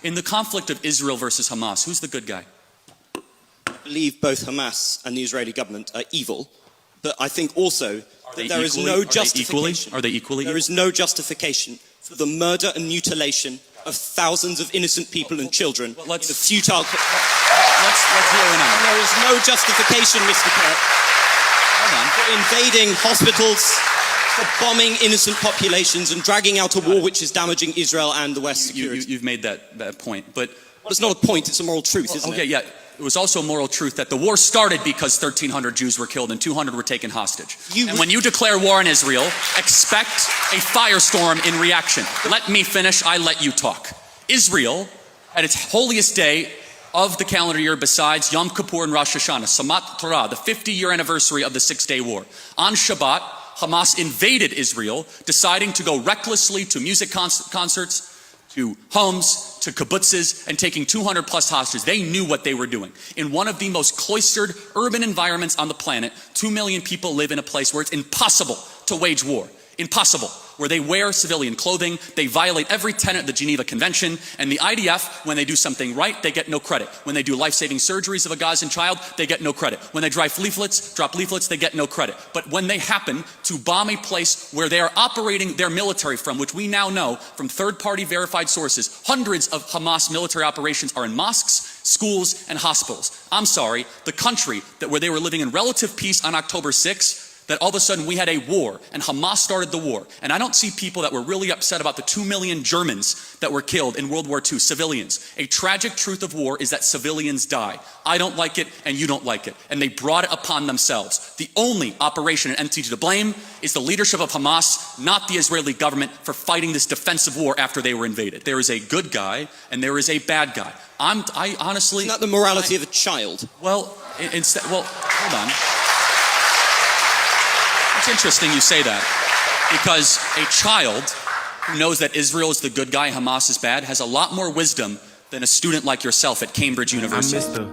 In the conflict of Israel versus Hamas, who's the good guy? I believe both Hamas and the Israeli government are evil, but I think also that there is no justification. Are they equally? There is no justification for the murder and mutilation of thousands of innocent people and children in a futile. Let's zero in on it. There is no justification, Mr. Kirk, for invading hospitals, for bombing innocent populations and dragging out a war which is damaging Israel and the West's security. You've made that point, but it's not a point, it's a moral truth, isn't it? Okay, yeah. It was also a moral truth that the war started because 1,300 Jews were killed and 200 were taken hostage. And when you declare war on Israel, expect a firestorm in reaction. Let me finish, I let you talk. Israel, at its holiest day of the calendar year besides Yom Kippur and Rosh Hashanah, Samat Torah, the 50-year anniversary of the Six-Day War. On Shabbat, Hamas invaded Israel, deciding to go recklessly to music concerts, to homes, to kibbutzes, and taking 200 plus hostages. They knew what they were doing. In one of the most cloistered urban environments on the planet, 2 million people live in a place where it's impossible to wage war. Impossible. Where they wear civilian clothing, they violate every tenet of the Geneva Convention, and the IDF, when they do something right, they get no credit. When they do life-saving surgeries of a Gazan child, they get no credit. When they drop leaflets, they get no credit. But when they happen to bomb a place where they are operating their military from, which we now know from third-party verified sources, hundreds of Hamas military operations are in mosques, schools, and hospitals. I'm sorry, the country where they were living in relative peace on October 6th, that all of a sudden we had a war, and Hamas started the war. And I don't see people that were really upset about the 2 million Germans that were killed in World War II, civilians. A tragic truth of war is that civilians die. I don't like it, and you don't like it. And they brought it upon themselves. The only operation and entity to blame is the leadership of Hamas, not the Israeli government, for fighting this defensive war after they were invaded. There is a good guy, and there is a bad guy. I honestly... Isn't that the morality of a child? Well, hold on. It's interesting you say that, because a child who knows that Israel is the good guy, Hamas is bad, has a lot more wisdom than a student like yourself at Cambridge University.